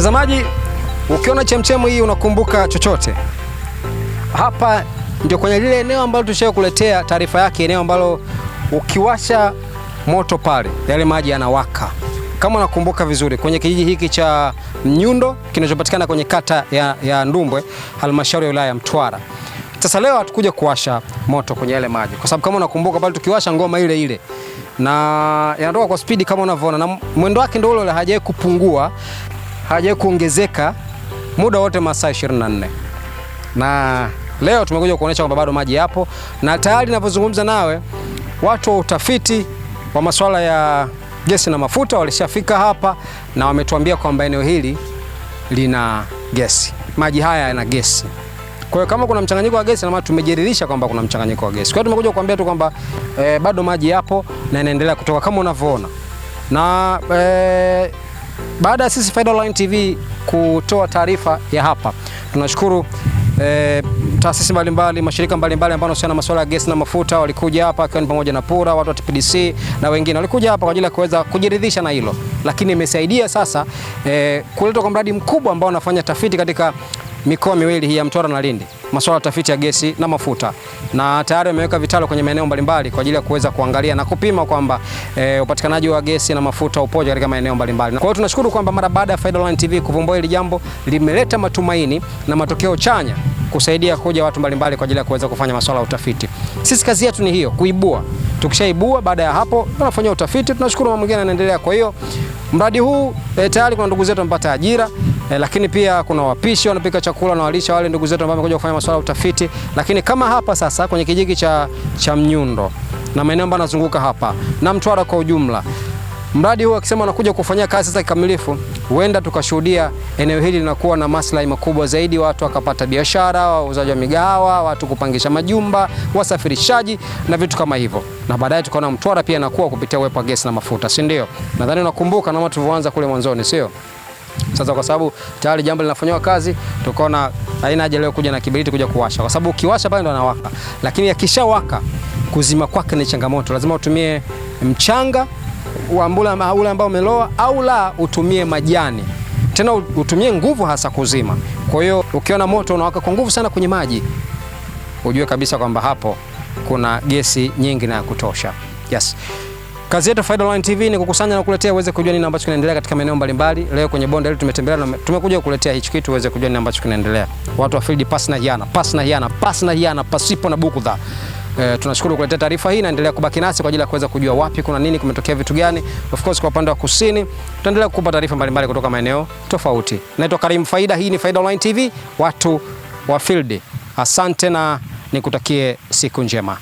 Mtazamaji, ukiona chemchemu hii unakumbuka chochote? Hapa ndio kwenye lile eneo ambalo tushakuletea taarifa yake, eneo ambalo ukiwasha moto pale yale maji yanawaka. Kama unakumbuka vizuri, kwenye kijiji hiki cha Mnyundo kinachopatikana kwenye kata ya Ndumbwe, halmashauri ya wilaya ya Mtwara. Sasa leo hatukuja kuwasha moto kwenye yale maji, kwa sababu kama unakumbuka pale tukiwasha ngoma ile ile na yanatoka kwa spidi kama unavyoona, na mwendo wake ndio ule, hajawahi kupungua, hajawahi kuongezeka muda wote, masaa 24. Na leo tumekuja kuonesha kwamba bado maji yapo, na tayari ninapozungumza nawe watu wa utafiti wa masuala ya gesi na mafuta walishafika hapa na wametuambia kwamba eneo hili lina gesi. Maji haya yana gesi. Kwa hiyo kama kuna mchanganyiko wa gesi, na maana tumejiridhisha kwamba kuna mchanganyiko wa gesi. Kwa hiyo tumekuja kukuambia tu kwamba bado maji yapo na yanaendelea kutoka kama unavyoona. Na baada ya sisi Faida Online TV kutoa taarifa ya hapa, tunashukuru taasisi mbalimbali, mashirika mbalimbali ambao yanahusiana na masuala ya gesi na mafuta walikuja hapa, kwa pamoja na PURA, watu wa TPDC na wengine walikuja hapa kwa ajili ya kuweza kujiridhisha na hilo. Lakini imesaidia sasa kuletwa kwa mradi mkubwa ambao unafanya tafiti katika mikoa miwili hii ya Mtwara na Lindi, masuala ya tafiti ya gesi na mafuta, na tayari wameweka vitalo kwenye maeneo mbalimbali kwa ajili ya kuweza kuangalia na kupima kwamba upatikanaji wa gesi na mafuta upoje katika maeneo mbalimbali. Kwa hiyo tunashukuru kwamba mara baada ya Faida Online TV kuvumbua hili jambo, limeleta matumaini na matokeo chanya kusaidia kuja watu mbalimbali kwa ajili ya kuweza kufanya masuala ya utafiti. Sisi kazi yetu ni hiyo, kuibua. Tukishaibua, baada ya hapo tunafanya utafiti, tunashukuru mambo mengine yanaendelea. Kwa hiyo mradi huu tayari kuna ndugu zetu wamepata ajira, lakini pia kuna wapishi wanapika chakula na walisha wale ndugu zetu ambao wamekuja kufanya masuala ya utafiti. Lakini kama hapa sasa kwenye kijiji cha Mnyundo na maeneo ambayo yanazunguka hapa na Mtwara kwa ujumla, mradi huu akisema anakuja kufanyia kazi sasa kikamilifu, huenda tukashuhudia eneo hili linakuwa na maslahi makubwa zaidi, watu wakapata biashara, wauzaji wa migahawa, watu kupangisha majumba, wasafirishaji na vitu kama hivyo. Na baadaye tukaona Mtwara pia inakuwa kupitia uwepo wa gesi na mafuta, si ndio? Nadhani unakumbuka na watu tulivyoanza kule mwanzoni, sio? Sasa kwa sababu tayari jambo linafanywa kazi, tukaona haina haja leo kuja na kiberiti kuja kuwasha, kwa sababu ukiwasha pale ndo anawaka. Lakini yakishawaka kuzima kwake ni changamoto. Lazima utumie mchanga wa ule ambao umeloa, au la utumie majani. Tena utumie nguvu hasa kuzima. Kwa hiyo ukiona moto unawaka kwa nguvu sana kwenye maji, ujue kabisa kwamba hapo kuna gesi nyingi na ya kutosha. Yes. Kazi yetu Faida Online TV ni kukusanya na kukuletea uweze kujua nini ambacho kinaendelea katika maeneo mbalimbali. Leo kwenye bonde hili tumetembelea na tumekuja kukuletea hichi kitu uweze kujua nini ambacho kinaendelea. Watu wa field pasi na hiana, pasipo na bukudha. Tunashukuru kuletea taarifa hii, naendelea kubaki nasi kwa ajili ya kuweza kujua wapi kuna nini, kumetokea vitu gani. Of course kwa upande wa kusini tutaendelea kukupa taarifa mbalimbali kutoka maeneo tofauti. Naitwa Karim Faida, hii ni Faida Online TV, watu wa field. Asante na nikutakie siku njema.